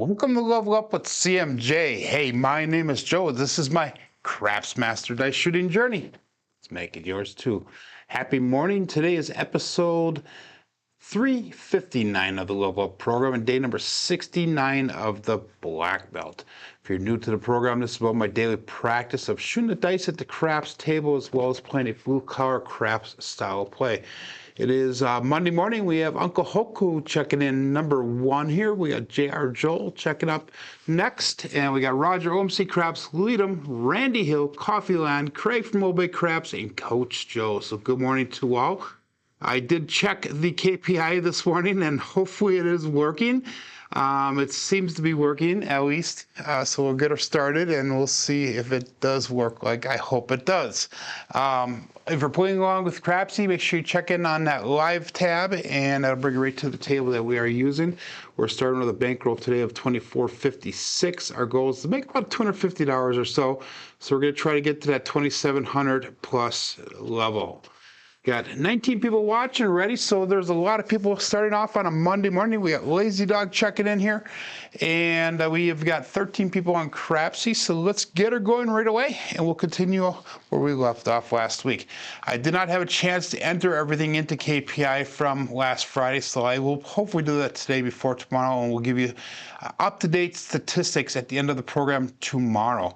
Welcome to Level Up with CMJ. Hey, my name is Joe. This is my Craps Master Dice Shooting Journey. Let's make it yours too. Happy morning. Today is episode 359 of the Level Up program and day number 69 of the Black Belt. If you're new to the program, this is about my daily practice of shooting the dice at the craps table as well as playing a blue-collar craps style of play. It is Monday morning. We have Uncle Hoku checking in number one here. We got J.R. Joel checking up next. And we got Roger OMC Craps, Leadham, Randy Hill, Coffeeland, Craig from Old Bay Craps, and Coach Joe. So good morning to all. I did check the KPI this morning, and hopefully it is working. It seems to be working, at least. So we'll get her started, and we'll see if it does work like I hope it does. If you're playing along with Crapsee, make sure you check in on that live tab, and that'll bring you right to the table that we are using. We're starting with a bankroll today of $24.56. Our goal is to make about $250 or so. So we're going to try to get to that 2,700 plus level. Got 19 people watching already, so there's a lot of people starting off on a Monday morning. We got Lazy Dog checking in here, and we have got 13 people on Crapsee, so let's get her going right away, and we'll continue where we left off last week. I did not have a chance to enter everything into KPI from last Friday, so I will hopefully do that today before tomorrow, and we'll give you up-to-date statistics at the end of the program tomorrow.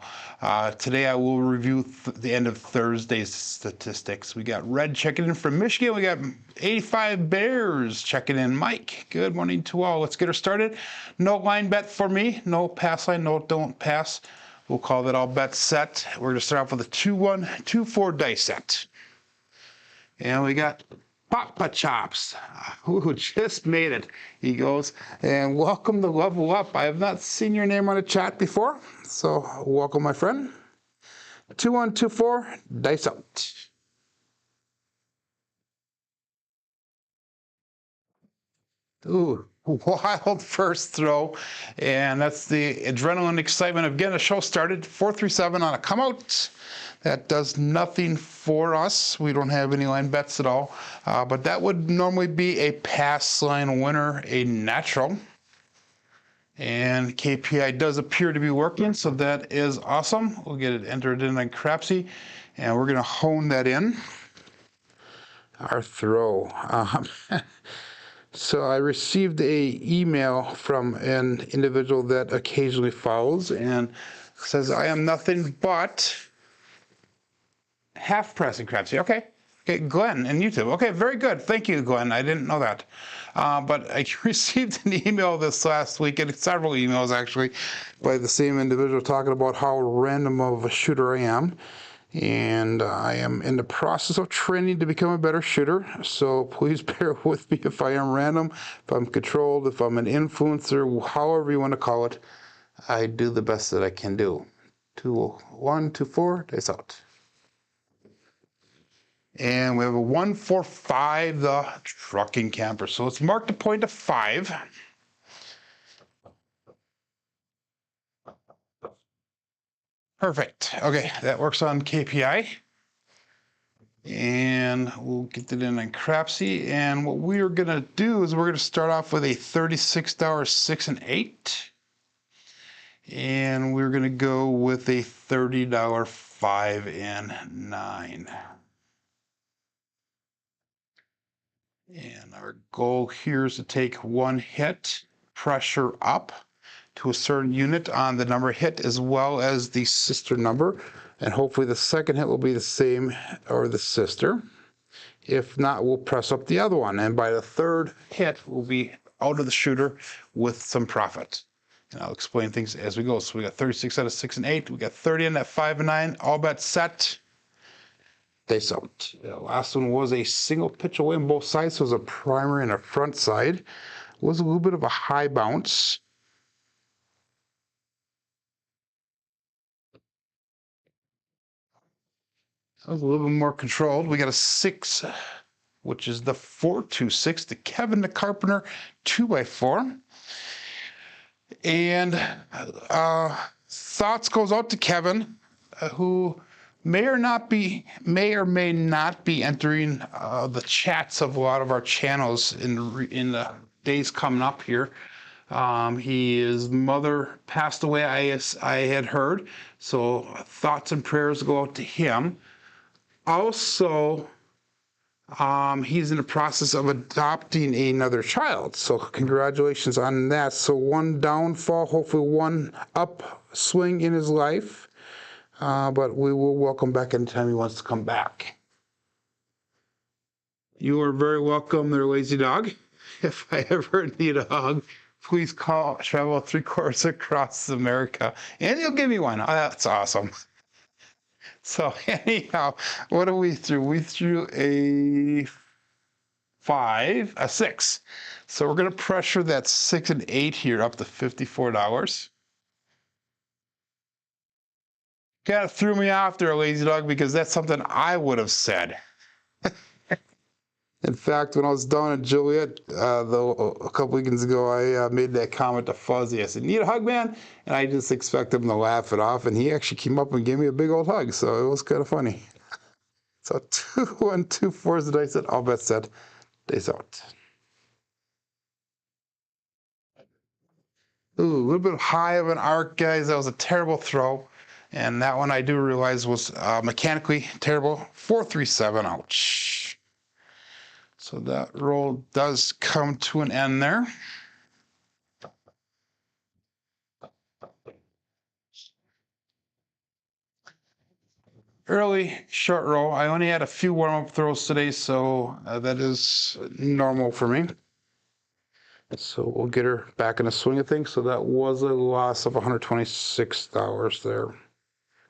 Today I will review the end of Thursday's statistics. We got Red checking in from Michigan. We got 85 Bears checking in. Mike, good morning to all. Let's get her started. No line bet for me. No pass line. No don't pass. We'll call that all bets set. We're going to start off with a 2-1, 2-4 dice set. And we got Papa Chops, who just made it. He goes, and welcome to Level Up. I have not seen your name on the chat before, so welcome, my friend. 2-1, 2-4, dice out. Ooh, wild first throw, and that's the adrenaline excitement of getting a show started. 437 on a come out. That does nothing for us. We don't have any line bets at all, but that would normally be a pass line winner, a natural. And KPI does appear to be working, so that is awesome. We'll get it entered in on Crapsee, and we're going to hone that in. Our throw. So I received a email from an individual that occasionally follows and says, I am nothing but half pressing Crapsee. Okay, Glenn in YouTube. Okay, very good. Thank you, Glenn. I didn't know that. But I received an email this last week, and several emails actually, by the same individual talking about how random of a shooter I am. And I am in the process of training to become a better shooter, so please bear with me if I am random, if I'm controlled, if I'm an influencer, however you want to call it. I do the best that I can do. 2-1, 2-4, dice out. And we have a 1-4-5, the trucking camper. So let's mark the point of 5. Perfect. Okay, that works on KPI. And we'll get it in on Crapsee. And what we're going to do is we're going to start off with a $36 6 and 8. And we're going to go with a $30 5 and 9. And our goal here is to take one hit, pressure up to a certain unit on the number hit as well as the sister number, and hopefully the second hit will be the same or the sister. If not, we'll press up the other one, and by the third hit we'll be out of the shooter with some profit. And I'll explain things as we go. So we got 36 out of 6 and 8. We got 30 in that 5 and 9. All bets set. Dice out. The last one was a single pitch away on both sides, so it was a primary and a front side. It was a little bit of a high bounce. That was a little bit more controlled. We got a 6, which is the 4-2-6 to Kevin the Carpenter 2x4. And thoughts goes out to Kevin, who may or may not be entering the chats of a lot of our channels in the days coming up here. His mother passed away, I had heard, so thoughts and prayers go out to him. Also, he's in the process of adopting another child, so congratulations on that. So one downfall, hopefully one upswing in his life, but we will welcome back anytime he wants to come back. You are very welcome there, Lazy Dog. If I ever need a hug, please call Travel 3/4 across America, and you'll give me one. Oh, that's awesome. So anyhow, what are we through? We threw a 5, a 6. So we're going to pressure that 6 and 8 here up to $54. Kind of threw me off there, Lazy Dog, because that's something I would have said. In fact, when I was down in Joliet a couple weekends ago, I made that comment to Fuzzy. I said, "Need a hug, man?" And I just expect him to laugh it off, and he actually came up and gave me a big old hug, so it was kind of funny. So 2, 1, 2, 4 is the dice set. All bets set. Days out. Ooh, a little bit high of an arc, guys. That was a terrible throw. And that one I do realize was mechanically terrible. 4-3-7, ouch. So that roll does come to an end there. Early short roll. I only had a few warm-up throws today, so that is normal for me. So we'll get her back in the swing of things. So that was a loss of $126 there.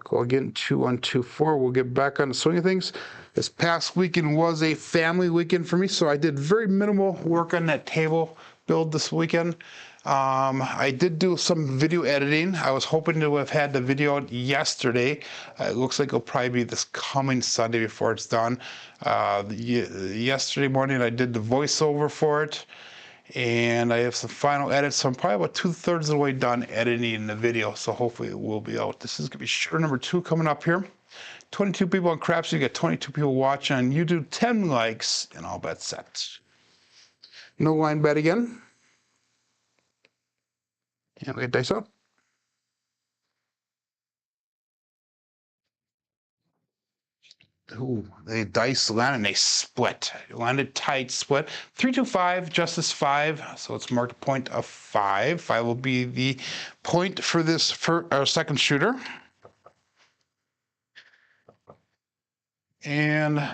Go again, 2, 1, 2, 4. We'll get back on the swing of things. This past weekend was a family weekend for me, so I did very minimal work on that table build this weekend. I did do some video editing. I was hoping to have had the video out yesterday. It looks like it'll probably be this coming Sunday before it's done. Yesterday morning I did the voiceover for it, and I have some final edits, so I'm probably about 2/3 of the way done editing the video, so hopefully it will be out. This is going to be show number 2 coming up here. 22 people on Crapsee, you got 22 people watching on YouTube, 10 likes, and all bets set. No line bet again. And we get dice up. Ooh, the dice landed and they split. It landed tight, split. 3-2-5, justice 5, so it's marked a point of 5. 5 will be the point for this second shooter. And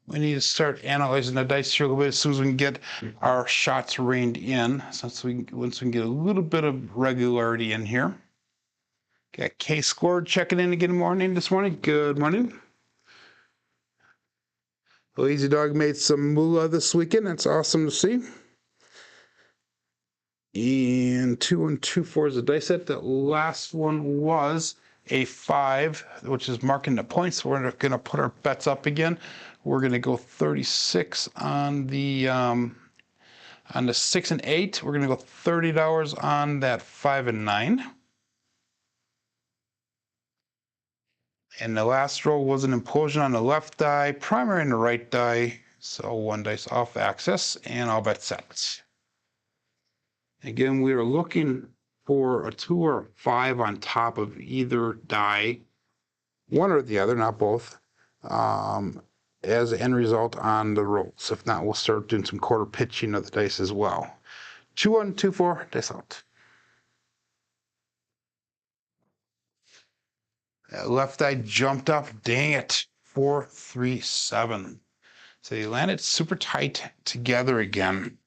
we need to start analyzing the dice here a little bit as soon as we can get our shots reined in. Once we can get a little bit of regularity in here. Got K Scored checking in again this morning. Good morning. Lazy Dog made some moolah this weekend. That's awesome to see. And 2, 1, 2, 4 is the dice set. The last one was a 5, which is marking the points. So we're going to put our bets up again. We're going to go 36 on the 6 and 8. We're going to go $30 on that 5 and 9. And the last roll was an implosion on the left die, primary on the right die. So 1 dice off axis, and all bets set. Again, we are looking for a 2 or a 5 on top of either die, one or the other, not both, as an end result on the rolls. If not, we'll start doing some quarter pitching of the dice as well. 2, 1, 2, 4, dice out. That left eye jumped up. Dang it. 4-3-7. So they landed super tight together again.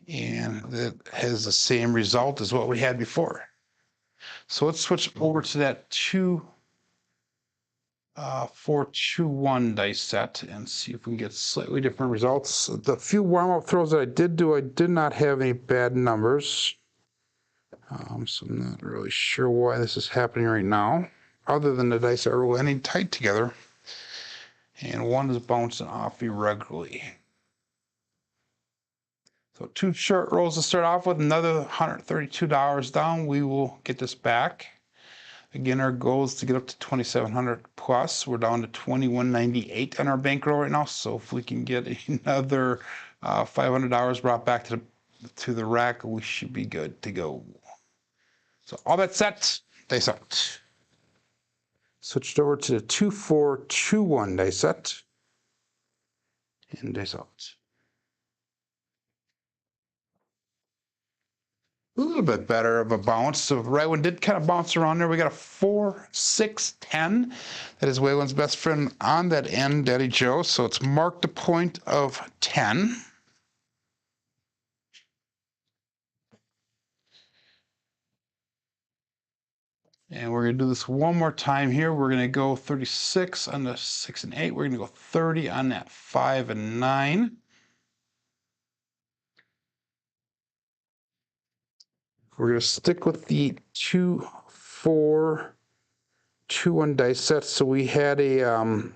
And that has the same result as what we had before. So let's switch over to that 4-2-1 dice set and see if we can get slightly different results. The few warm-up throws that I did do, I did not have any bad numbers. So I'm not really sure why this is happening right now, other than the dice are landing tight together, and one is bouncing off irregularly. So 2 short rolls to start off with, another $132 down. We will get this back. Again, our goal is to get up to 2,700 plus. We're down to 2,198 on our bankroll right now, so if we can get another $500 brought back to the to the rack, we should be good to go. So all that set, dice out. Switched over to the 2-4-2-1 dice set. And dice out. A little bit better of a bounce. So right one did kind of bounce around there. We got a 4-6-10. That is Waylon's best friend on that end, Daddy Joe. So it's marked a point of 10. And we're going to do this one more time here. We're going to go 36 on the 6 and 8. We're going to go 30 on that 5 and 9. We're going to stick with the 2-4-2-1 dice set. So we had a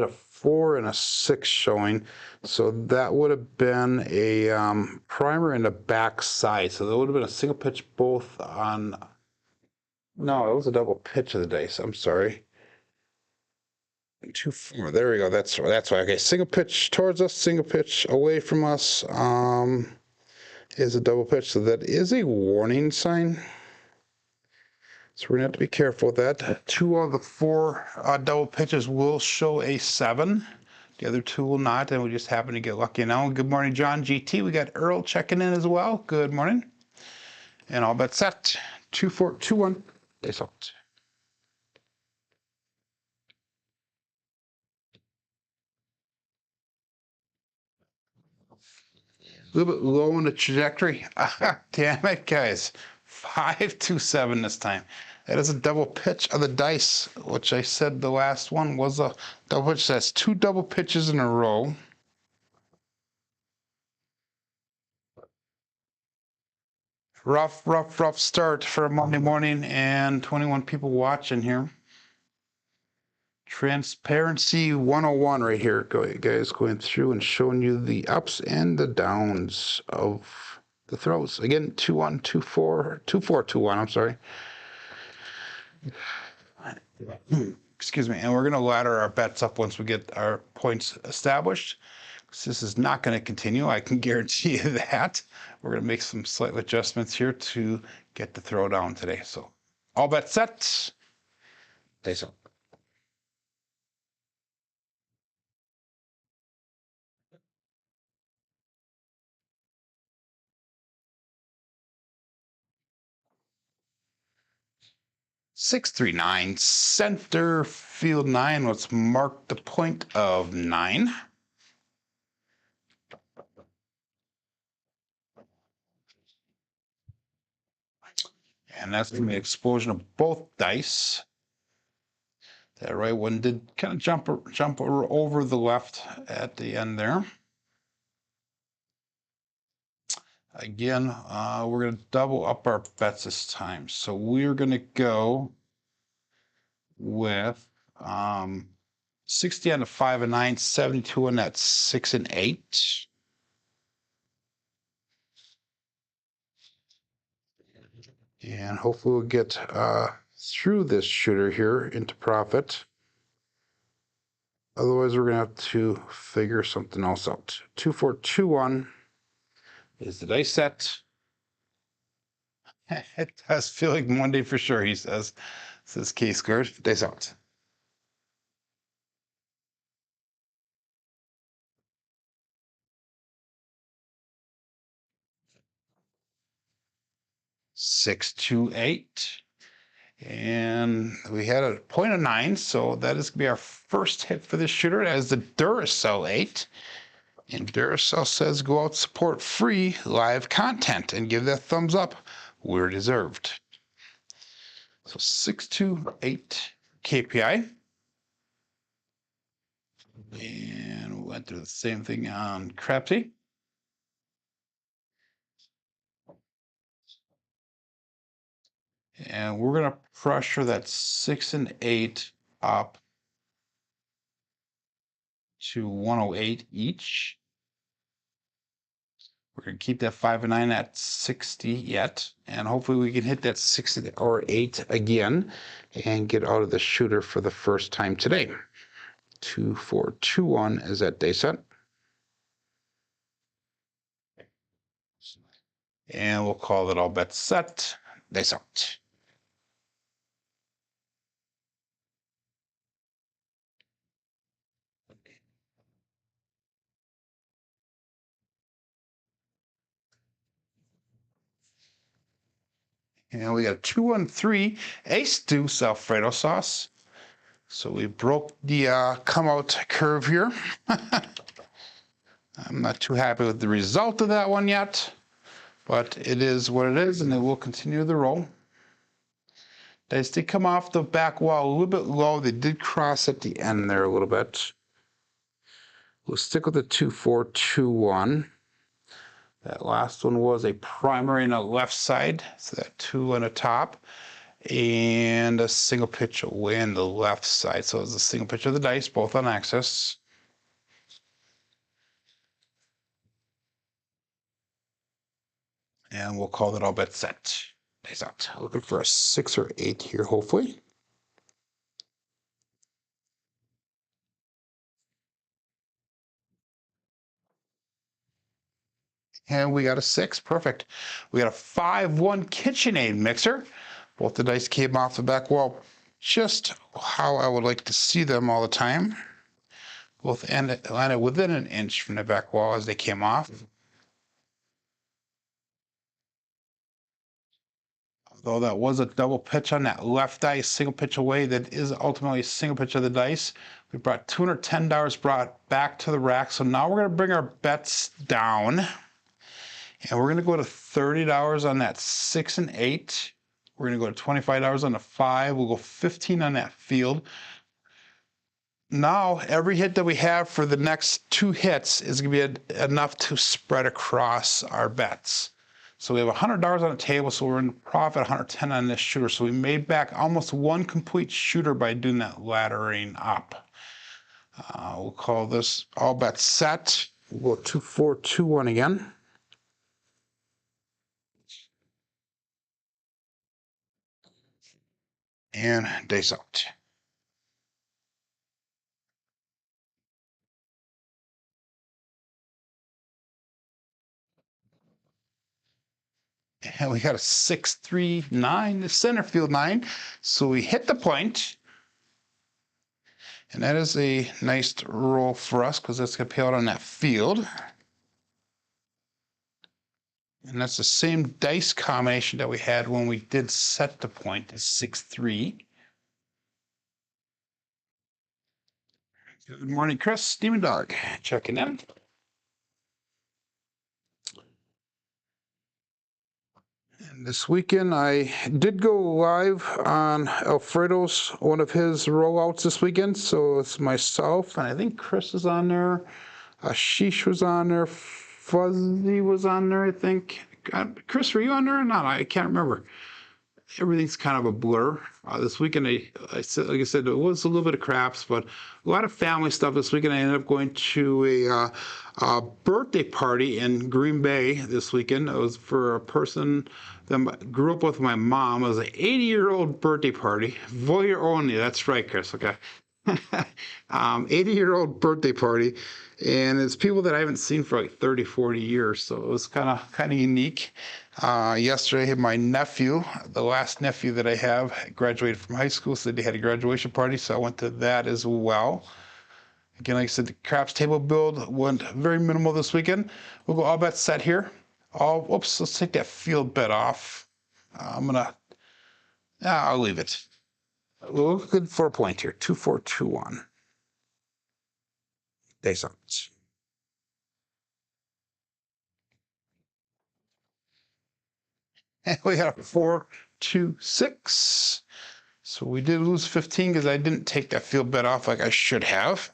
4 and a 6 showing. So that would have been a primer and a back side. So there would have been a single pitch both on. No, it was a double pitch of the dice. I'm sorry. 2-4. There we go. That's why. Okay, single pitch towards us, single pitch away from us. Is a double pitch, so that is a warning sign. So we're gonna have to be careful with that. 2 of the 4 double pitches will show a 7. The other 2 will not, and we just happen to get lucky now. Good morning, John GT. We got Earl checking in as well. Good morning. And all bets set. 2-4-2-1. Dice out. A little bit low in the trajectory. Damn it, guys. 5-2-7 this time. That is a double pitch of the dice, which I said the last one was a double pitch. That's 2 double pitches in a row. Rough start for a Monday morning, and 21 people watching here. Transparency 101 right here, guys, going through and showing you the ups and the downs of the throws. Again, 2-1, 2-4, 2-4-2-1, I'm sorry. Excuse me. And we're going to ladder our bets up once we get our points established. This is not going to continue. I can guarantee you that. We're going to make some slight adjustments here to get the throw down today. So all bets set. Dice up. (639) center field 9. Let's mark the point of 9. And that's going to be an explosion of both dice. That right one did kind of jump over the left at the end there. Again, we're going to double up our bets this time. So we're going to go with 60 on the 5 and 9, 72 on that 6 and 8. And hopefully we'll get through this shooter here into profit. Otherwise, we're going to have to figure something else out. 2-4-2-1 is the dice set. It does feel like Monday for sure, he says. Says K squared. Dice out. Six, 2, 8. And we had a point of 9, so that is going to be our first hit for this shooter as the Duracell 8. And Duracell says go out, support free live content, and give that thumbs up where deserved. So 628 KPI. And we went through the same thing on Crapsee. And we're going to pressure that 6 and 8 up to 108 each. We're going to keep that 5 and 9 at 60 yet, and hopefully we can hit that 6 or 8 again and get out of the shooter for the first time today. 2-4-2-1 is that day set. And we'll call that all bets set. Dice out. And we got a 2-1-3 ace deuce Alfredo sauce. So we broke the come out curve here. I'm not too happy with the result of that one yet, but it is what it is, and it will continue the roll. Dice did come off the back wall a little bit low. They did cross at the end there a little bit. We'll stick with the 2-4-2-1. That last one was a primary on the left side, so that 2 on the top, and a single pitch away on the left side. So it's a single pitch of the dice, both on axis. And we'll call that all bet set. Dice out. Looking for a 6 or 8 here, hopefully. And we got a 6. Perfect. We got a 5-1 KitchenAid mixer. Both the dice came off the back wall just how I would like to see them all the time. Both landed within an inch from the back wall as they came off. Although that was a double pitch on that left dice, single pitch away, that is ultimately a single pitch of the dice. We brought $210 brought back to the rack. So now we're going to bring our bets down. And we're going to go to $30 on that 6 and 8. We're going to go to $25 on the 5. We'll go 15 on that field. Now, every hit that we have for the next 2 hits is going to be enough to spread across our bets. So we have $100 on the table, so we're in profit, 110 on this shooter. So we made back almost 1 complete shooter by doing that laddering up. We'll call this all bets set. We'll go 2-4-2-1 again. And dice out. And we got a 6-3-9, the center field 9. So we hit the point. And that is a nice roll for us because that's going to pay out on that field. And that's the same dice combination that we had when we did set the point, is 6-3. Good morning, Chris. Demon Dog checking in. And this weekend I did go live on Alfredo's, one of his rollouts this weekend. So it's myself, and I think Chris is on there. Ashish was on there. Fuzzy was on there, I think. God, Chris, were you on there or not? I can't remember. Everything's kind of a blur. This weekend, I said, like I said, it was a little bit of craps, but a lot of family stuff this weekend. I ended up going to a birthday party in Green Bay this weekend. It was for a person that I grew up with my mom. It was an 80-year-old birthday party. Voyeur only. That's right, Chris. Okay. 80-year-old birthday party, and it's people that I haven't seen for like 30, 40 years. So it was kind of unique. Yesterday, I had my nephew, the last nephew that I have, graduated from high school, so they had a graduation party, so I went to that as well. Again, like I said, the craps table build went very minimal this weekend. We'll go all bets set here. Oops, let's take that field bet off. I'll leave it. We'll look good for a point here. 2-4-2-1. Dice out. And we got a 4-2-6. So we did lose 15 because I didn't take that field bet off like I should have.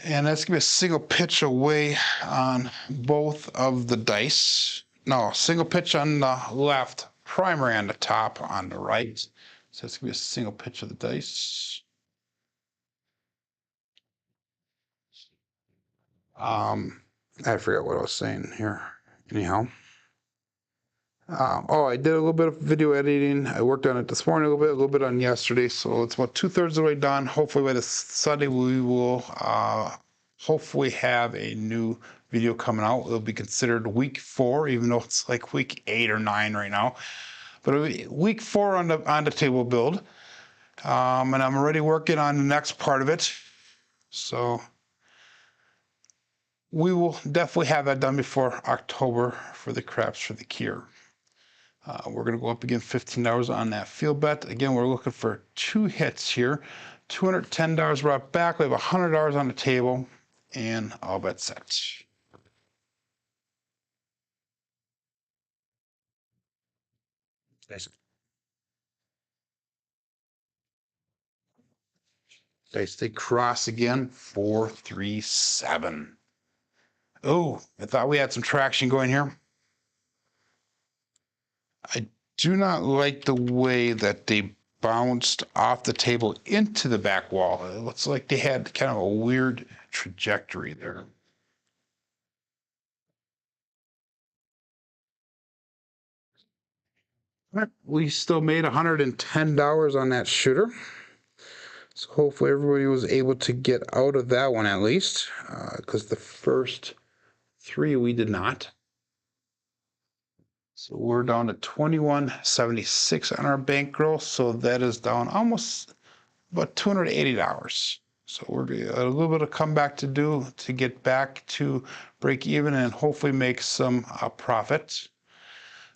And that's going to be a single pitch away on both of the dice. No, single pitch on the left, primary on the top, on the right. So it's going to be a single pitch of the dice. I forgot what I was saying here. Anyhow. I did a little bit of video editing. I worked on it this morning a little bit on yesterday. So it's about 2/3 of the way done. Hopefully by this Sunday we will hopefully have a new video coming out, it'll be considered week 4, even though it's like week 8 or 9 right now. But it'll be week 4 on the table build. And I'm already working on the next part of it. So we will definitely have that done before October for the craps for the cure. We're going to go up again $15 on that field bet. Again, we're looking for 2 hits here. $210 brought back. We have $100 on the table, and all bets set. Dice they cross again. 4, 3, 7. Oh, I thought we had some traction going here. I do not like the way that they bounced off the table into the back wall. It looks like they had kind of a weird trajectory there. We still made $110 on that shooter. So hopefully everybody was able to get out of that one at least, because the first 3 we did not. So we're down to $21.76 on our bankroll. So that is down almost about $280. So we're a little bit of comeback to do to get back to break even and hopefully make some profit.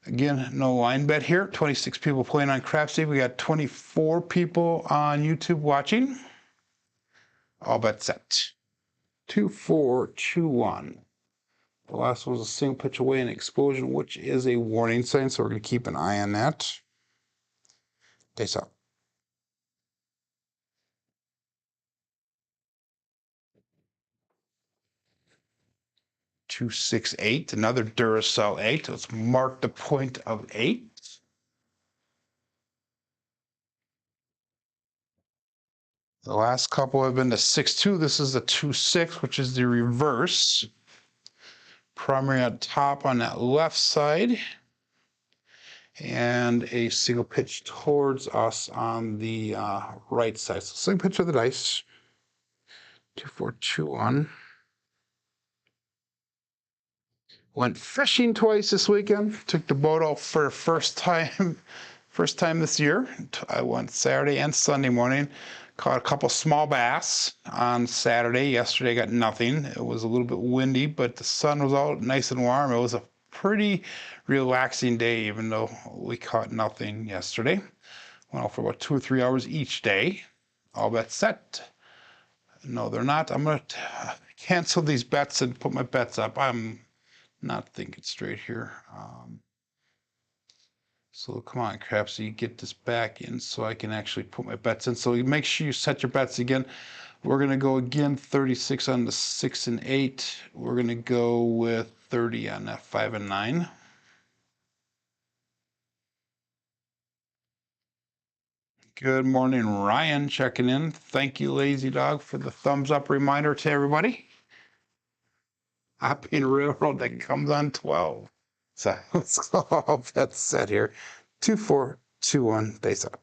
Again, no line bet here. 26 people playing on Crapsee. We got 24 people on YouTube watching. All bets set. 2, 4, 2, 1. The last one was a single pitch away, an explosion, which is a warning sign, so we're going to keep an eye on that. Dice up. 2, 6, 8. Another Duracell 8. Let's mark the point of 8. The last couple have been the 6, 2. This is the 2, 6, which is the reverse. Primary on top on that left side, and a single pitch towards us on the right side. So single pitch of the dice. 2, 4, 2, 1. Went fishing twice this weekend. Took the boat out for the first time this year. I went Saturday and Sunday morning. Caught a couple small bass on Saturday. Yesterday I got nothing. It was a little bit windy, but the sun was out nice and warm. It was a pretty relaxing day, even though we caught nothing yesterday. Went out for about 2 or 3 hours each day. All bets set. No, they're not. I'm going to cancel these bets and put my bets up. I'm not thinking straight here. So come on, Crapsee, get this back in so I can actually put my bets in. So make sure you set your bets again. We're going to go again 36 on the 6 and 8. We're going to go with 30 on that 5 and 9. Good morning, Ryan, checking in. Thank you, Lazy Dog, for the thumbs up reminder to everybody. Hopping Railroad that comes on 12. So let's go all bets set here. 2, 4, 2, 1, dice up.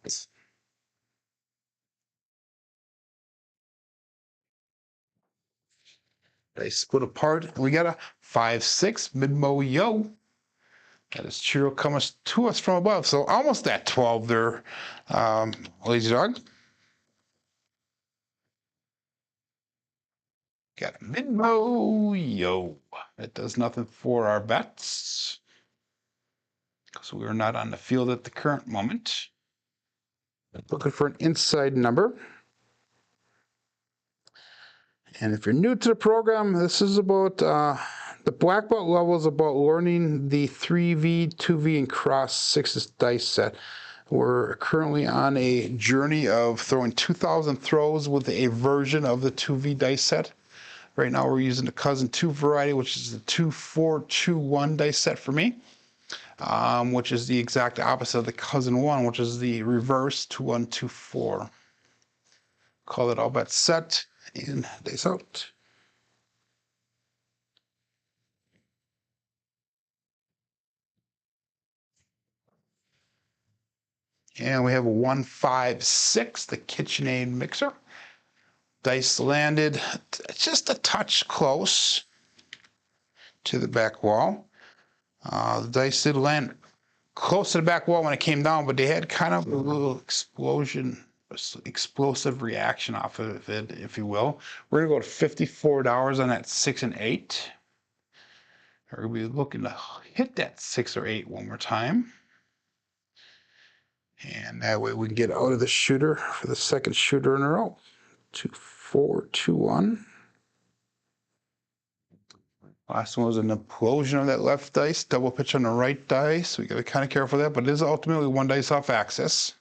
They split apart. We got a 5, 6 mid-mo yo. That is Chiro coming to us from above. So almost at 12 there, Lazy Dog. Got a mid-mo yo. That does nothing for our bets, because we are not on the field at the current moment. Looking for an inside number. And if you're new to the program, this is about the black belt level is about learning the 3V, 2V, and cross 6 dice set. We're currently on a journey of throwing 2,000 throws with a version of the 2V dice set. Right now we're using the Cousin 2 variety, which is the 2, 4, 2, 1 dice set for me, which is the exact opposite of the Cousin 1, which is the reverse 2, 1, 2, 4. Call it all bets set and dice out. And we have a 1, 5, 6, the KitchenAid mixer. Dice landed just a touch close. to the back wall. The dice did land close to the back wall when it came down, but they had kind of a little explosive reaction off of it, if you will. We're gonna go to $54 on that 6 and 8. We're gonna be looking to hit that 6 or 8 one more time. And that way we can get out of the shooter for the second shooter in a row. 2, 4, 2, 1. Last one was an implosion of that left dice, double pitch on the right dice. We got to be kind of careful of that, but it is ultimately one dice off axis.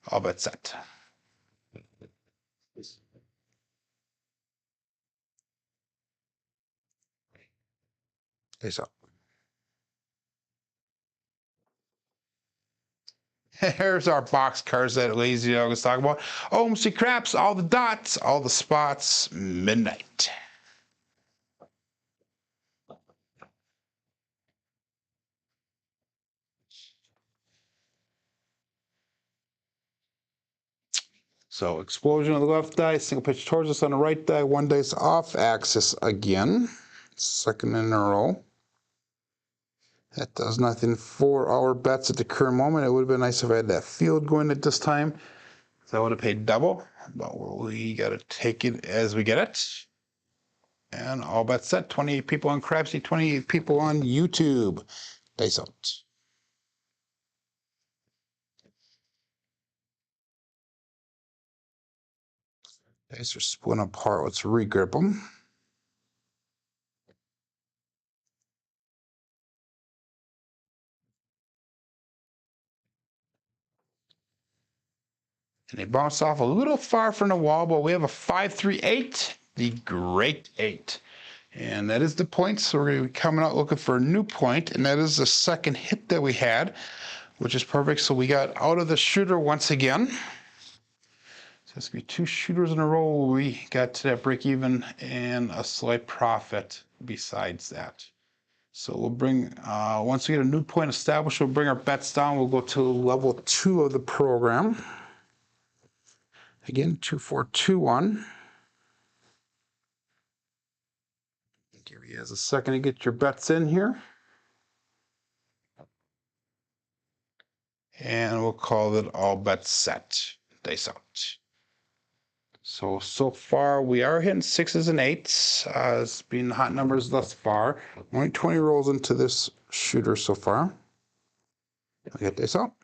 All bet set. Face up. Here's our box cards that Lazy Dog was talking about. OMC Craps, all the dots, all the spots, midnight. So explosion of the left die, single pitch towards us on the right die, one dice off axis again. Second in a row. That does nothing for our bets at the current moment. It would have been nice if I had that field going at this time. So I would have paid double, but we got to take it as we get it. And all bets set. 28 people on Crapsee, 28 people on YouTube. Dice out. Dice are split apart. Let's regrip them. And they bounce off a little far from the wall, but we have a 5, 3, 8, the great 8. And that is the point, so we're going to be coming out looking for a new point, and that is the second hit that we had, which is perfect. So we got out of the shooter once again. So it's going to be 2 shooters in a row. We got to that break even and a slight profit besides that. So we'll bring, once we get a new point established, we'll bring our bets down. We'll go to level 2 of the program. Again, 2, 4, 2, 1. Give you guys a second to get your bets in here. And we'll call it all bets set. Dice out. So far we are hitting 6s and 8s. It's been hot numbers thus far. Only 20 rolls into this shooter so far. We get dice out.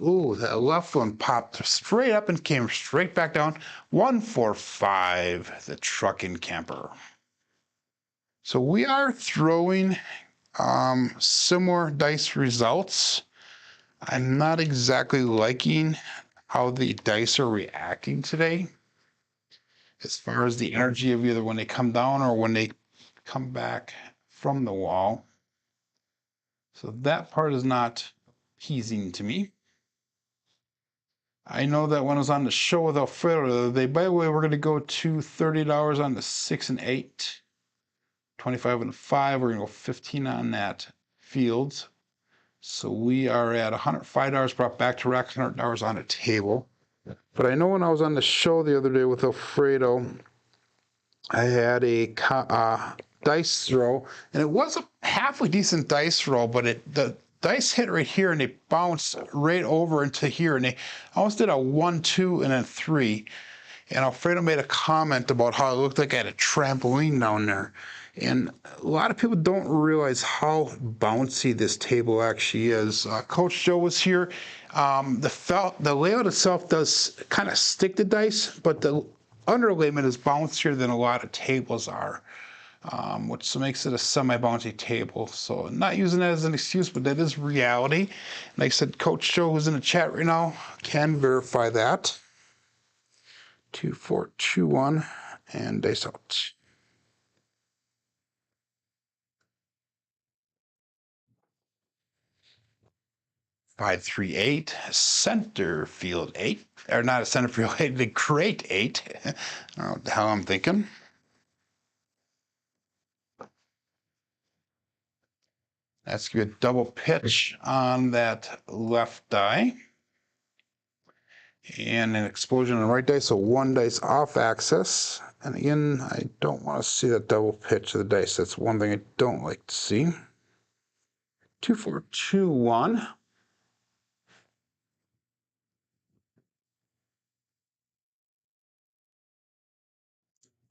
Ooh, that left one popped straight up and came straight back down. 1, 4, 5, the trucking camper. So we are throwing similar dice results. I'm not exactly liking how the dice are reacting today as far as the energy of either when they come down or when they come back from the wall. So that part is not pleasing to me. I know that when I was on the show with Alfredo, by the way, we're going to go to $30 on the 6 and 8, 25 and 5. We're going to go 15 on that fields. So we are at $105 brought back to rack, $100 on a table. But I know when I was on the show the other day with Alfredo, I had a dice throw, and it was a halfway decent dice roll, but the dice hit right here and they bounced right over into here, and they almost did a 1, 2, and then 3. And Alfredo made a comment about how it looked like I had a trampoline down there. And a lot of people don't realize how bouncy this table actually is. Coach Joe was here. The layout itself does kind of stick the dice, but the underlayment is bouncier than a lot of tables are, which makes it a semi-bouncy table. So not using that as an excuse, but that is reality. Like I said, Coach Joe, who's in the chat right now, can verify that. 2, 4, 2, 1, and dice out. Five, 3, 8, center field 8, or not a center field 8, the great 8. I don't know what the hell I'm thinking. That's going to be a double pitch on that left die. and an explosion on the right dice, so one dice off axis. And again, I don't want to see that double pitch of the dice. That's one thing I don't like to see. 2, 4, 2, 1.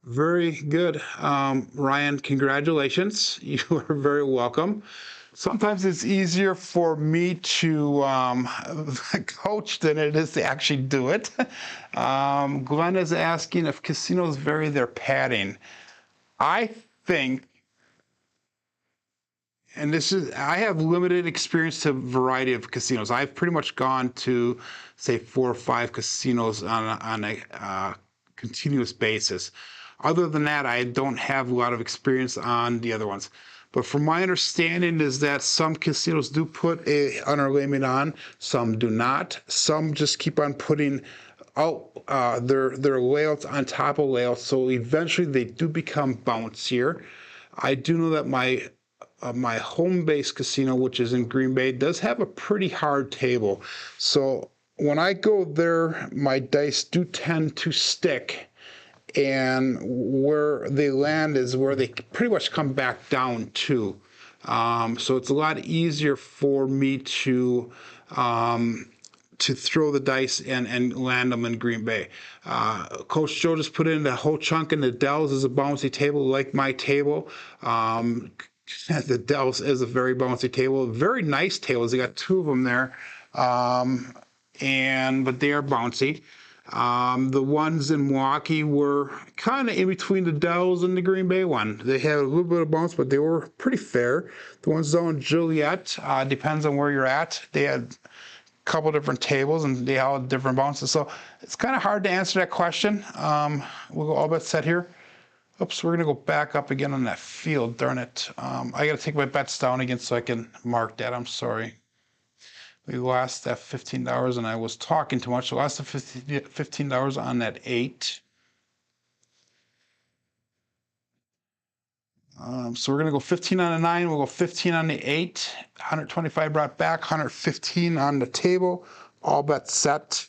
Very good. Ryan, congratulations. You are very welcome. Sometimes it's easier for me to coach than it is to actually do it. Glenn is asking if casinos vary their padding. I think, and I have limited experience to a variety of casinos. I've pretty much gone to, say, 4 or 5 casinos on a continuous basis. Other than that, I don't have a lot of experience on the other ones. But from my understanding is that some casinos do put a underlayment on, some do not. Some just keep on putting out their layouts on top of layouts, so eventually they do become bouncier. I do know that my home base casino, which is in Green Bay, does have a pretty hard table. So when I go there, my dice do tend to stick, and where they land is where they pretty much come back down to. So it's a lot easier for me to throw the dice and land them in Green Bay. Coach Joe just put in the whole chunk in the Dells is a bouncy table like my table. The Dells is a very bouncy table, very nice tables. They got 2 of them there, but they are bouncy. The ones in Milwaukee were kind of in between the Dells and the Green Bay one. They had a little bit of bounce, but they were pretty fair. The ones down in Joliet, depends on where you're at. They had a couple different tables and they all had different bounces. So it's kind of hard to answer that question. We'll go all bet set here. Oops, we're going to go back up again on that field. Darn it. I got to take my bets down again so I can mark that. I'm sorry. We lost that $15 and I was talking too much. So I lost the $15 on that 8. So we're going to go 15 on the 9. We'll go 15 on the 8. 125 brought back. 115 on the table. All bets set.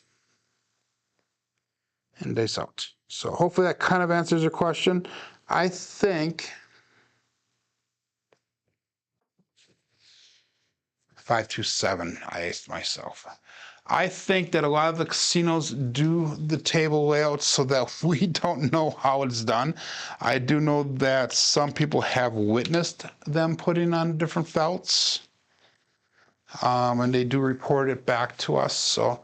And dice out. So hopefully that kind of answers your question. I think 527, I asked myself. I think that a lot of the casinos do the table layout so that we don't know how it's done. I do know that some people have witnessed them putting on different felts, and they do report it back to us. So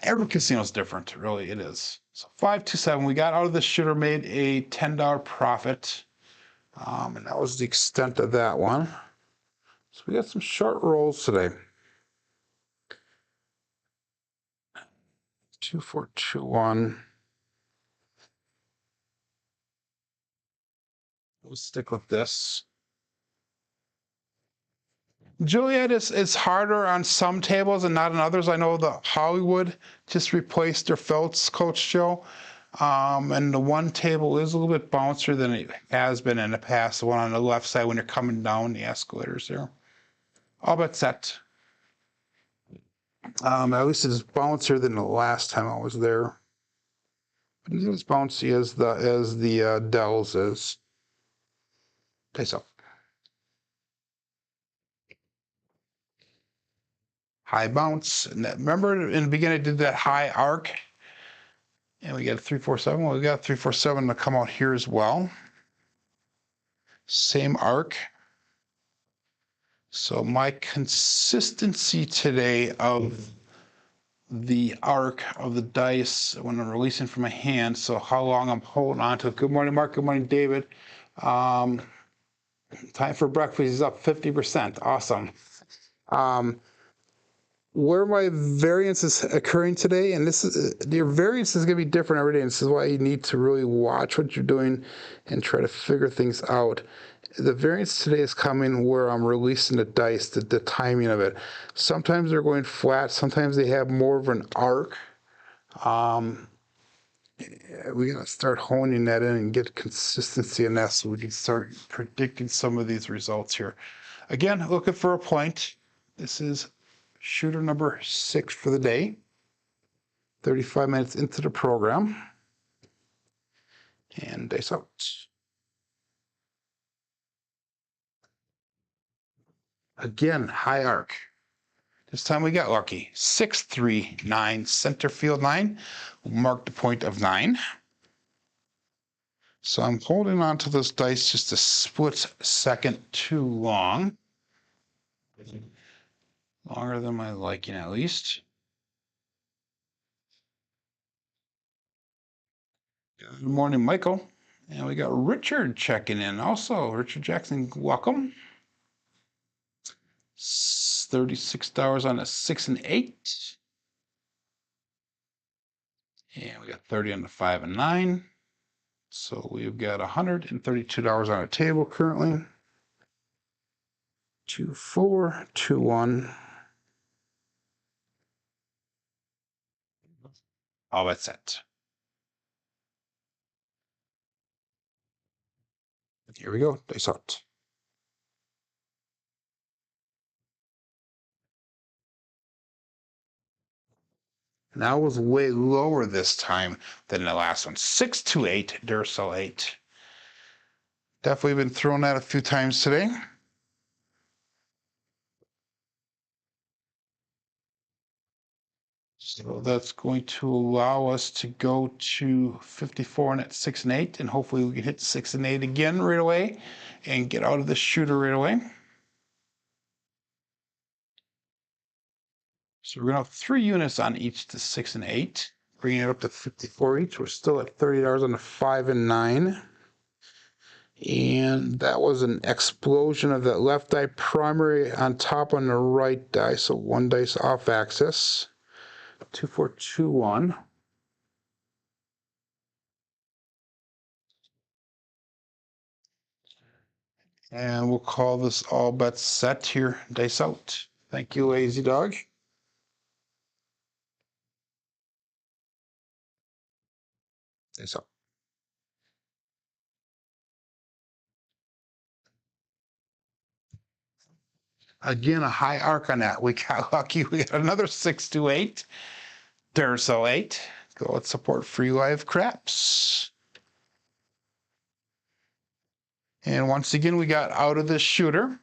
every casino is different, really, it is. So 527, we got out of the shooter, made a $10 profit, and that was the extent of that one. So we got some short rolls today. 2, 4, 2, 1. We'll stick with this. Juliet is harder on some tables and not on others. I know the Hollywood just replaced their felts, Coach Joe. And the one table is a little bit bouncier than it has been in the past. The one on the left side when you're coming down the escalators there. All bet set. At least it's bouncier than the last time I was there. But it's not as bouncy as the Dells is. Dice up. High bounce. And remember in the beginning I did that high arc? And we got a 347. Well, we got a 347 to come out here as well. Same arc. So my consistency today of the arc of the dice when I'm releasing from my hand, so how long I'm holding on to it. Good morning, Mark. Good morning, David. Time for breakfast is up 50%. Awesome. Where my variance is occurring today, and your variance is going to be different every day, and this is why you need to really watch what you're doing and try to figure things out. The variance today is coming where I'm releasing the dice, the timing of it. Sometimes they're going flat, sometimes they have more of an arc. We got to start honing that in and get consistency in that so we can start predicting some of these results here. Again, looking for a point. This is shooter number 6 for the day. 35 minutes into the program. And dice out. Again, high arc. This time we got lucky. 6, 3, 9, center field 9. Mark the point of 9. So I'm holding on to this dice just a split second too long. Longer than my liking, at least. Good morning, Michael. And we got Richard checking in also. Richard Jackson, welcome. $36 on a 6 and 8. And we got 30 on the 5 and 9. So we've got $132 on our table currently. 2, 4, 2, 1. All that's it. Here we go. Dice out. Now it was way lower this time than the last one. 6, 2, 8, Duracell 8. Definitely been thrown that a few times today. So that's going to allow us to go to 54 and at 6 and 8, and hopefully we can hit 6 and 8 again right away and get out of the shooter right away. So we're going to have 3 units on each to 6 and 8, bringing it up to 54 each. We're still at $30 on the 5 and 9. And that was an explosion of that left die primary on top on the right die. So 1 dice off axis. 2, 4, 2, 1. And we'll call this all bets set here. Dice out. Thank you, Lazy Dog. Dice out. Again, a high arc on that. We got lucky. We got another 6 to 8. Duracell 8. Go with support free live craps. And once again, we got out of the shooter.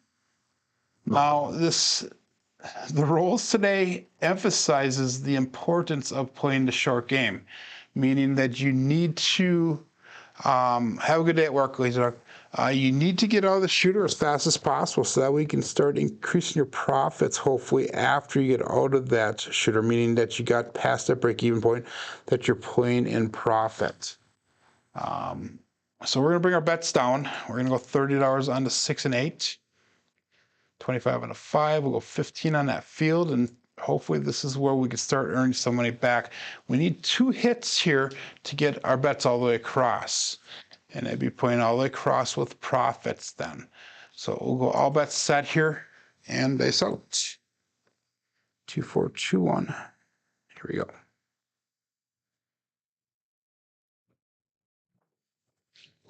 Now, the rules today emphasizes the importance of playing the short game, meaning that you need to have a good day at work, Lazy Dog. You need to get out of the shooter as fast as possible so that we can start increasing your profits, hopefully, after you get out of that shooter, meaning that you got past that break-even point, that you're playing in profit. So we're going to bring our bets down. We're going to go $30 on the 6 and 8, 25 on the 5. We'll go 15 on that field, and hopefully this is where we can start earning some money back. We need 2 hits here to get our bets all the way across. And I'd be playing all the way across with profits then. So we'll go all bets set here and dice out. 2, 4, 2, 1. Here we go.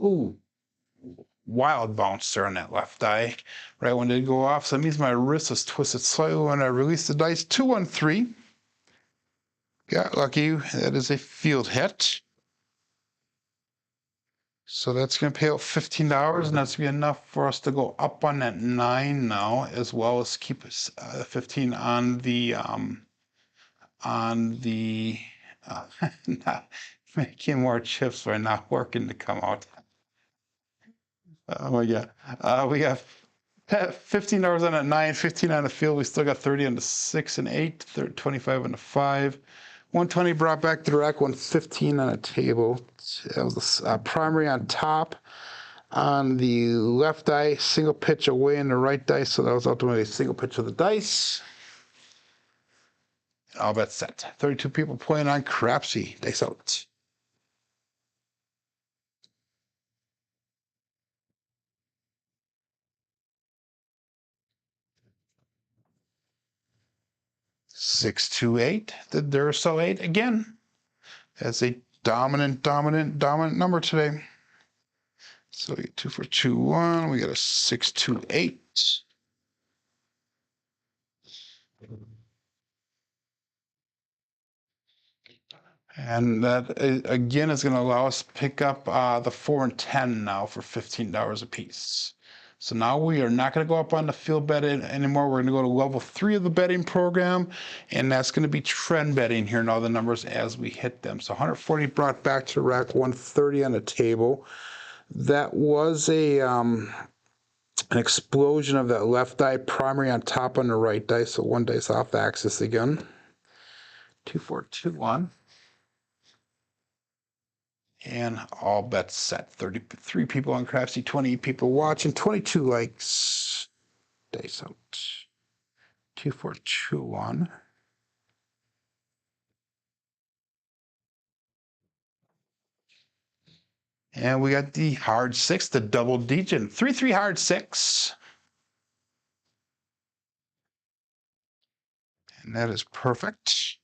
Ooh, wild bounce there on that left die. Right when it did go off. So that means my wrist was twisted slightly when I released the dice. 2, 1, 3. Got lucky. That is a field hit. So that's going to pay out $15, and that's going to be enough for us to go up on that 9 now, as well as keep 15 on the not making more chips are not working to come out. Oh my God. We got $15 on that 9, 15 on the field. We still got 30 on the 6 and 8, 25 on the 5. 120 brought back to the rack, 115 on a table. That was the primary on top. On the left die, single pitch away in the right dice, so that was ultimately a single pitch of the dice. All bets set. 32 people playing on Crapsee. Dice out. Six, 2, 8. The Duracell 8 again. That's a dominant number today. So we get 2, 4, 2, 1. We got a 6, 2, 8. And that, again, is going to allow us to pick up the 4 and 10 now for $15 a piece. So now we are not going to go up on the field bet anymore. We're going to go to level 3 of the betting program, and that's going to be trend betting here and all the numbers as we hit them. So 140 brought back to rack, 130 on the table. That was an explosion of that left die, primary on top on the right dice, so one dice off axis again. 2, 4, 2, 1. And all bets set. 33 people on Crapsee, 28 people watching, 22 likes. Dice out. 2, 4, 2, 1. And we got the hard 6, the double digit. 3, 3 hard 6. And that is perfect.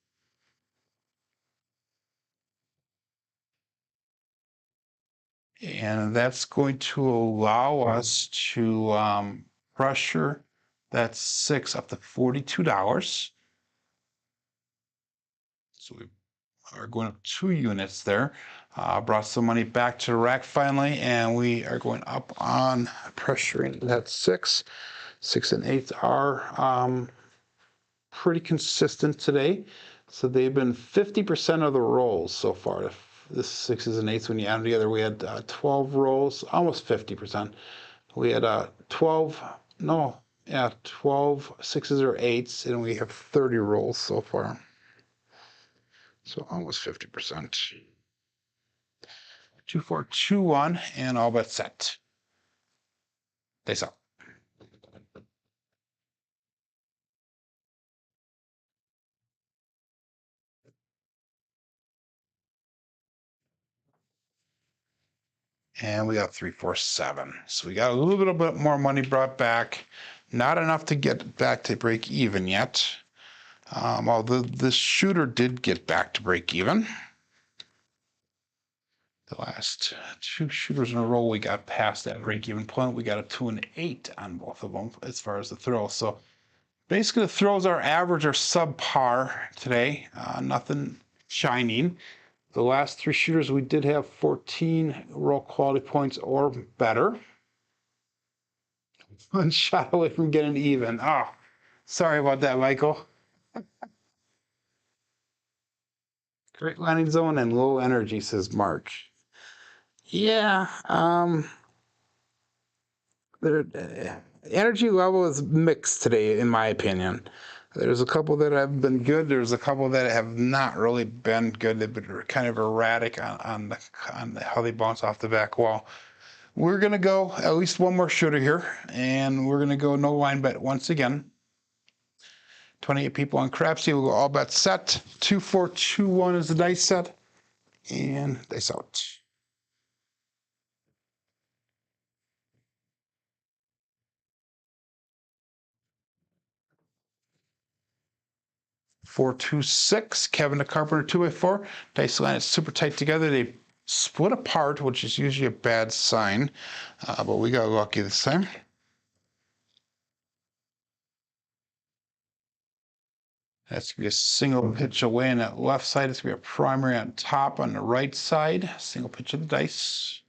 And that's going to allow us to pressure that 6 up to $42. So we are going up 2 units there. Brought some money back to the rack finally, and we are going up on pressuring that 6. 6 and 8 are pretty consistent today. So they've been 50% of the rolls so far. This 6s and 8s, when you add them together, we had 12 rolls, almost 50%. We had 12 6s or 8s, and we have 30 rolls so far. So almost 50%. 2, 4, 2, 1, and all but set. Dice up. And we got 3, 4, 7. So we got a little bit more money brought back. Not enough to get back to break even yet. Although the shooter did get back to break even. The last 2 shooters in a row, we got past that break even point. We got a 2 and 8 on both of them as far as the throws. So basically the throws are average or subpar today. Nothing shining. The last 3 shooters, we did have 14 roll quality points or better. 1 shot away from getting even. Oh, sorry about that, Michael. Great landing zone and low energy, says Mark. Yeah, the energy level is mixed today, in my opinion. There's a couple that have been good. There's a couple that have not really been good. They've been kind of erratic on how they bounce off the back wall. We're going to go at least one more shooter here, and we're going to go no line bet once again. 28 people on Crapsee. We'll go all bets set. 2, 4, 2, 1 is the dice set, and dice out. 4, 2, 6. Kevin the Carpenter 2x4. Dice line is super tight together. They split apart, which is usually a bad sign, but we got lucky this time. That's going to be a single pitch away on that left side. It's going to be a primary on top on the right side. Single pitch of the dice.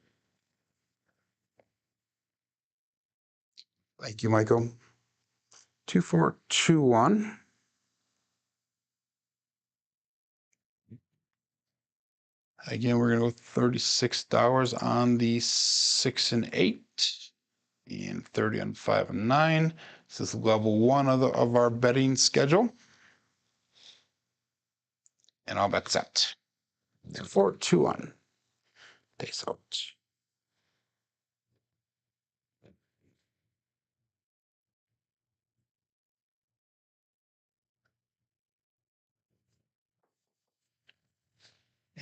Thank you, Michael. 2, 4, 2, 1. Again, we're going to go $36 on the 6 and 8, and 30 on 5 and 9. This is level 1 of our betting schedule. And all bets set. 4, 2, 1. Dice out.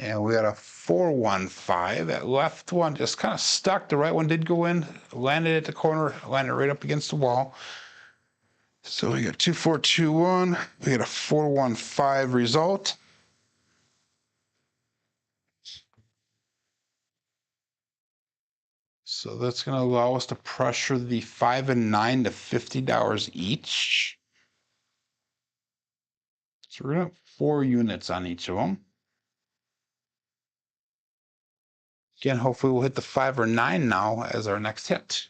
And we got a 4, 1, 5. That left one just kind of stuck. The right one did go in, landed at the corner, landed right up against the wall. So we got 2, 4, 2, 1. We got a 4, 1, 5 result. So that's going to allow us to pressure the 5 and 9 to $50 each. So we're going to have 4 units on each of them. Again, hopefully we'll hit the 5 or 9 now as our next hit.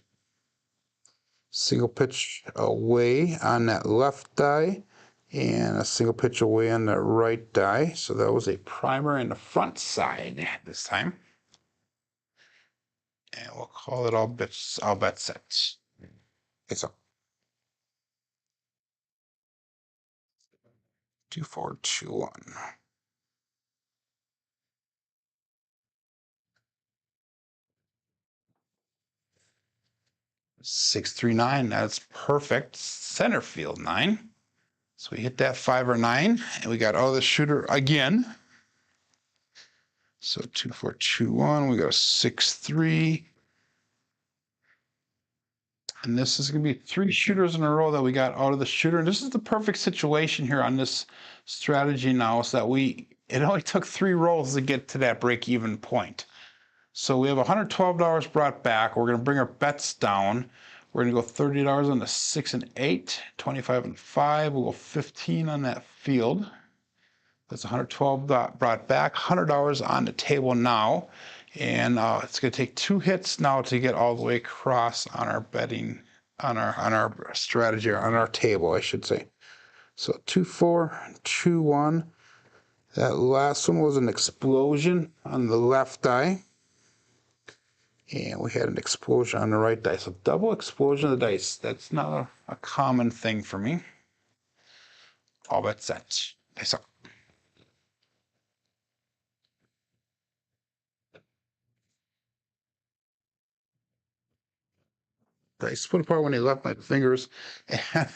Single pitch away on that left die and a single pitch away on the right die. So that was a primer in the front side this time. And we'll call it all bet set. It's up. 2, 4, 2, 1. 6, 3, 9. That's perfect. Center field 9. So we hit that 5 or 9, and we got all the shooter again. So 2, 4, 2, 1. We got a 6, 3. And this is going to be 3 shooters in a row that we got out of the shooter. And this is the perfect situation here on this strategy now, is that it only took 3 rolls to get to that break-even point. So we have $112 brought back. We're going to bring our bets down. We're going to go $30 on the 6 and 8, 25 and 5. We'll go 15 on that field. That's $112 brought back, $100 on the table now. And it's going to take 2 hits now to get all the way across on our betting, on our strategy, or on our table, I should say. So 2, 4, 2, 1. That last one was an explosion on the left die. And we had an explosion on the right die. So double explosion of the dice. That's not a common thing for me. All bet set. Dice up. I split apart when he left my fingers. And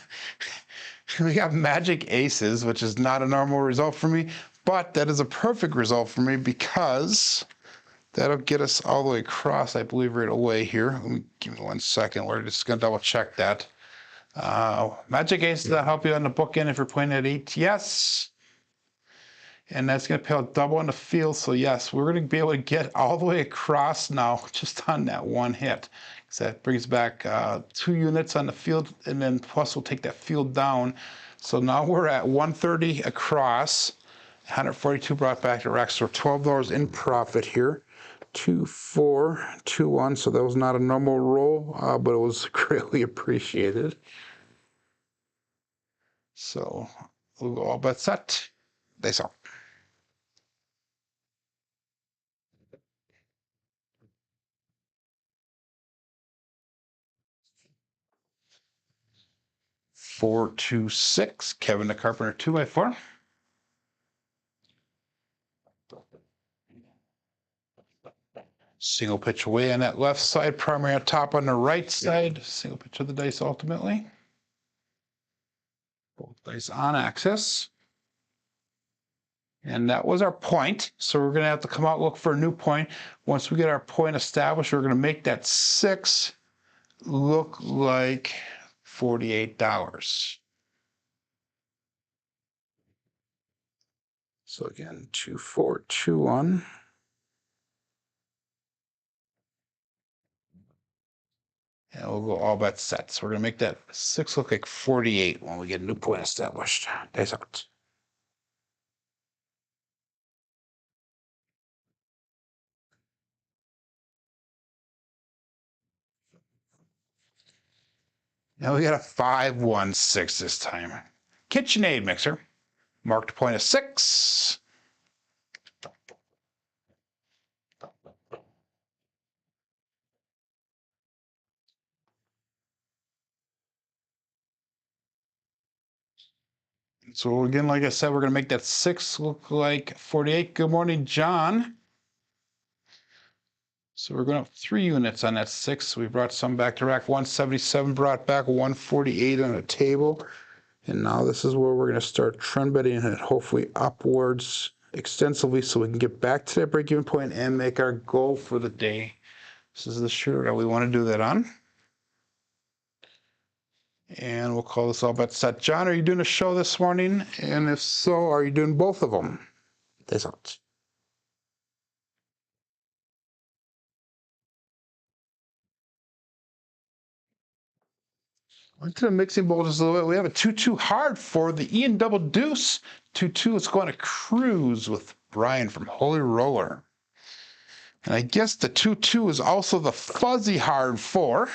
we got magic aces, which is not a normal result for me, but that is a perfect result for me because that'll get us all the way across, I believe, right away here. Let me give me 1 second. We're just going to double check that. Magic aces that help you on the bookend if you're playing at 8. Yes. And that's going to pay out double on the field. So yes, we're going to be able to get all the way across now just on that 1 hit. So that brings back 2 units on the field, and then plus we'll take that field down. So now we're at 130 across, 142 brought back to rack. So $12 in profit here. 2, 4, 2, 1. So that was not a normal roll, but it was greatly appreciated. So we'll go all bet set. Dice up. Four, 2, 6. Kevin the Carpenter 2x4. Single pitch away on that left side, primary on top on the right side. Single pitch of the dice ultimately. Both dice on axis. And that was our point. So we're going to have to come out and look for a new point. Once we get our point established, we're going to make that 6 look like $48. So again, 2, 4, 2, 1. And we'll go all bet set. So we're going to make that 6 look like 48 when we get a new point established. Dice out. Now we got a 5, 1, 6 this time. KitchenAid mixer. Marked point of 6. So again, like I said, we're going to make that 6 look like 48. Good morning, John. So we're going up 3 units on that 6. We brought some back to rack. 177 brought back, 148 on the table. And now this is where we're going to start trend betting it, hopefully upwards extensively, so we can get back to that break-even point and make our goal for the day. This is the shooter that we want to do that on. And we'll call this all bet set. John, are you doing a show this morning? And if so, are you doing both of them? That's out. Into the mixing bowl just a little bit. We have a 2-2 hard for the Ian Double Deuce. 2-2 is going to cruise with Brian from Holy Roller. And I guess the 2-2 is also the fuzzy hard 4.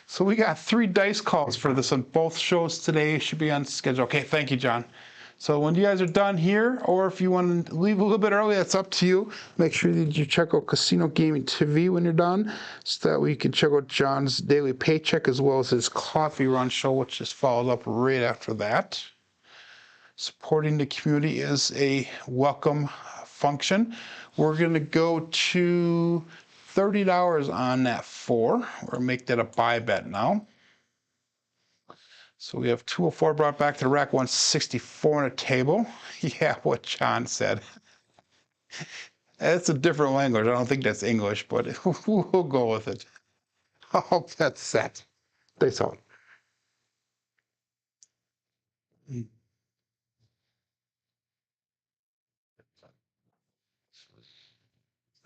So we got 3 dice calls for this on both shows today. Should be on schedule. Okay, thank you, John. So when you guys are done here, or if you want to leave a little bit early, that's up to you. Make sure that you check out Casino Gaming TV when you're done, so that we can check out John's daily paycheck as well as his coffee run show, which just followed up right after that. Supporting the community is a welcome function. We're going to go to $30 on that 4. We're going to make that a buy bet now. So we have 204 brought back to the rack, 164 on a table. Yeah, what John said. That's a different language. I don't think that's English, but we'll go with it. Oh, that's set. They saw it.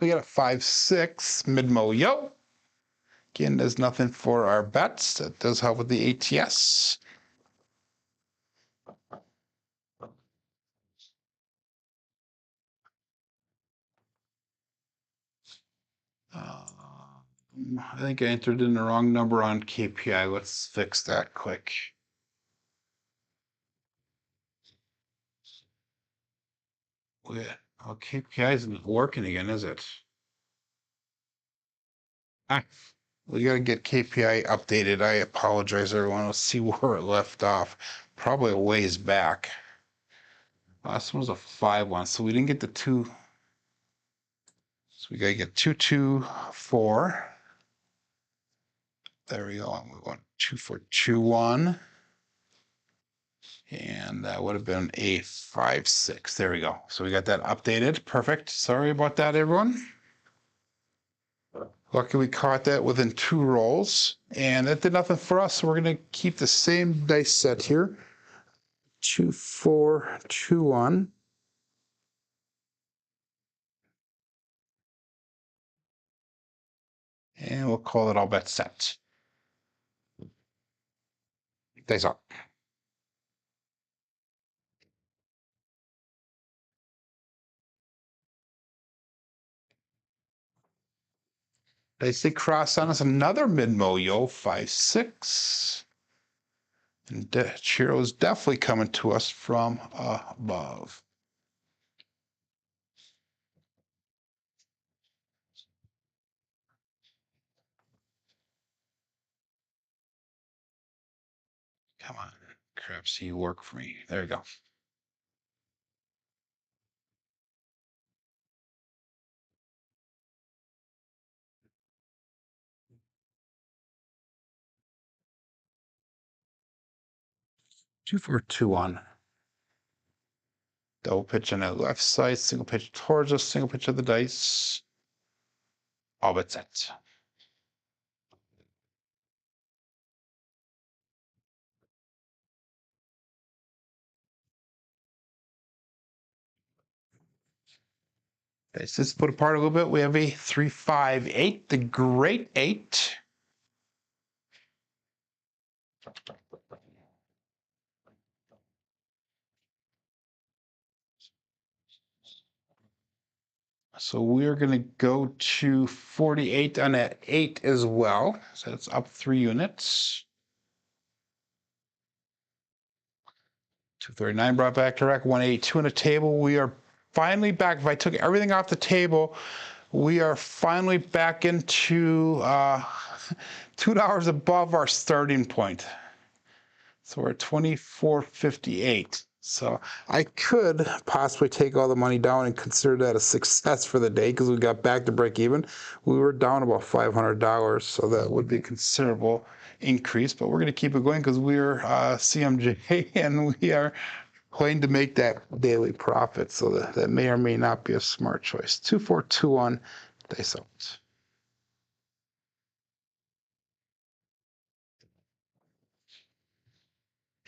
We got a 5-6 mid-mo yo. Again, there's nothing for our bets. That does help with the ATS. I think I entered in the wrong number on KPI. Let's fix that quick. Oh, KPI isn't working again, is it? We got to get KPI updated. I apologize, everyone. Let's see where it left off. Probably a ways back. Last one was a 5-1, so we didn't get the 2. So we got to get 2-2-4. There we go. We want 2-4-2-1. And that would have been a 5-6. There we go. So we got that updated. Perfect. Sorry about that, everyone. Luckily, we caught that within 2 rolls. And that did nothing for us, so we're going to keep the same dice set here. 2-4-2-1. And we'll call it all bets set. Dice up. They say cross on us another mid-mo yo, 5-6. And Chiro's definitely coming to us from above. Come on, Crapsee, work for me. There you go. Two, 4, 2-1. Double pitch on the left side, single pitch towards us, single pitch of the dice. All bets set. Dice just put apart a little bit. We have a 3-5-8, the great 8. So we're going to go to 48 on that 8 as well. So it's up 3 units. 239 brought back to rack, 182 on the table. We are finally back. If I took everything off the table, we are finally back into $2 above our starting point. So we're at 24.58. So I could possibly take all the money down and consider that a success for the day because we got back to break even. We were down about $500, so that would be a considerable increase. But we're going to keep it going because we're CMJ and we are going to make that daily profit. So that may or may not be a smart choice. 2-4-2-1 dice out.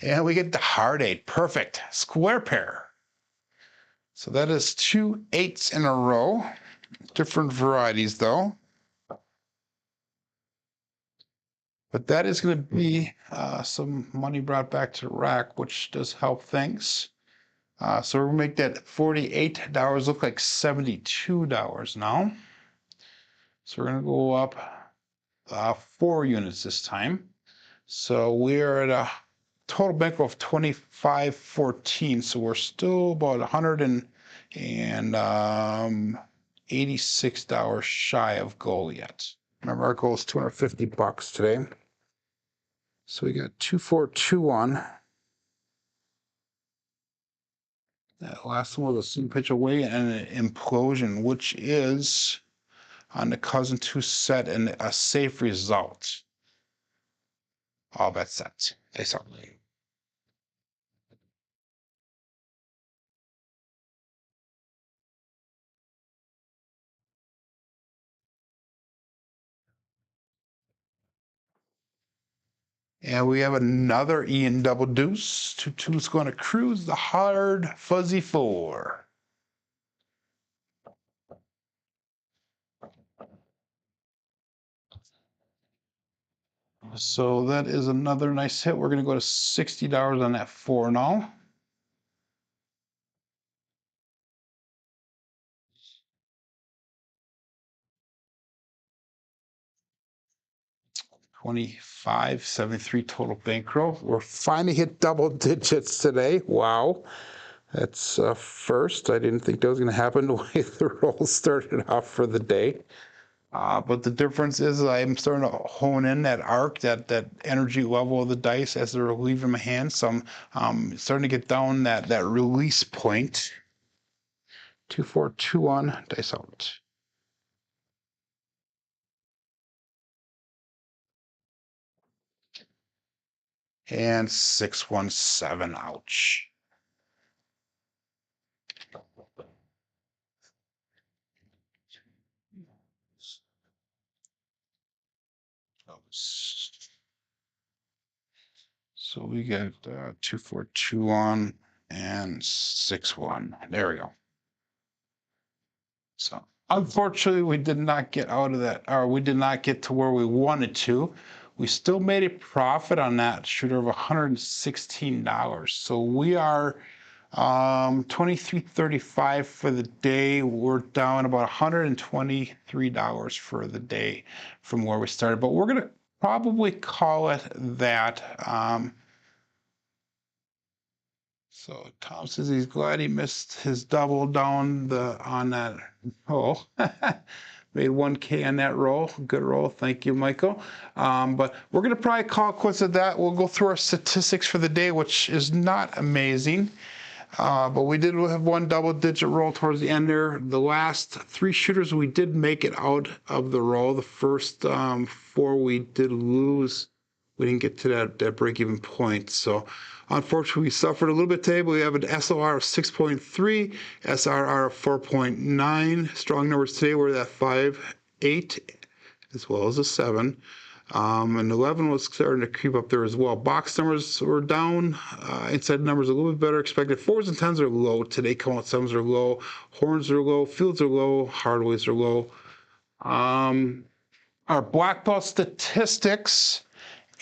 And we get the hard 8. Perfect. Square pair. So that is 2 8s in a row. Different varieties, though. But that is going to be some money brought back to the rack, which does help things. So we'll make that $48 look like $72 now. So we're going to go up 4 units this time. So we're at a total bankroll of 25.14. So we're still about $186 shy of goal yet. Remember, our goal is $250 today. So we got 2421. That last one was a single pitch away and an implosion, which is on the cousin 2 set and a safe result. All bets set. They saw me. And we have another Ian double deuce. 2-2's going to cruise the hard fuzzy 4. So that is another nice hit. We're going to go to $60 on that 4 now. $25.73 total bankroll. We're finally hit double digits today. Wow. That's first. I didn't think that was going to happen the way the roll started off for the day. But the difference is I'm starting to hone in that arc, that energy level of the dice as they're leaving my hand. So I'm starting to get down that release point. 2-4-2-1, dice out. And 6-1-7, ouch. So we get 2-4-2-1 and 6-1. There we go. So unfortunately, we did not get out of that, or we did not get to where we wanted to. We still made a profit on that shooter of $116. So we are $23.35 for the day. We're down about $123 for the day from where we started, but we're going to probably call it that. So Tom says he's glad he missed his double down on that roll. Made 1K on that roll. Good roll. Thank you, Michael. But we're going to probably call quits at that. We'll go through our statistics for the day, which is not amazing. But we did have one double-digit roll towards the end there. The last 3 shooters, we did make it out of the roll. The first 4 we did lose. We didn't get to that break-even point. So unfortunately, we suffered a little bit today, but we have an SOR of 6.3, SRR of 4.9. Strong numbers today were at 5, 8, as well as a 7. And 11 was starting to creep up there as well. Box numbers were down. Inside numbers a little bit better expected. 4s and 10s are low today. Come out 7s are low. Horns are low. Fields are low. Hardways are low. Our black belt statistics.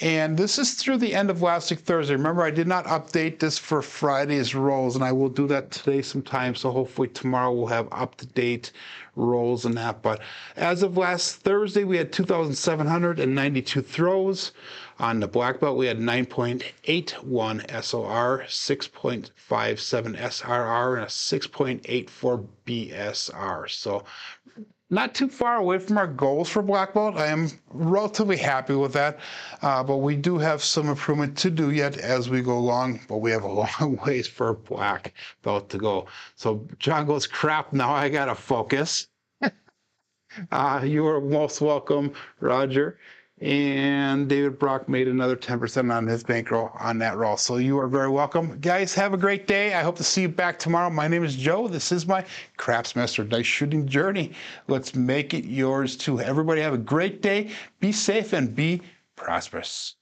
And this is through the end of last week, Thursday. Remember, I did not update this for Friday's rolls, and I will do that today sometime. So hopefully tomorrow we'll have up-to-date rolls and that. But as of last Thursday, we had 2,792 throws. On the black belt, we had 9.81 SOR, 6.57 SRR, and a 6.84 BSR. So not too far away from our goals for black belt. I am relatively happy with that, but we do have some improvement to do yet as we go along, but we have a long ways for black belt to go. So John goes, crap, now I gotta focus. You are most welcome, Roger. And David Brock made another 10% on his bankroll on that roll. So you are very welcome. Guys, have a great day. I hope to see you back tomorrow. My name is Joe. This is my Craps Master Dice Shooting Journey. Let's make it yours too. Everybody have a great day. Be safe and be prosperous.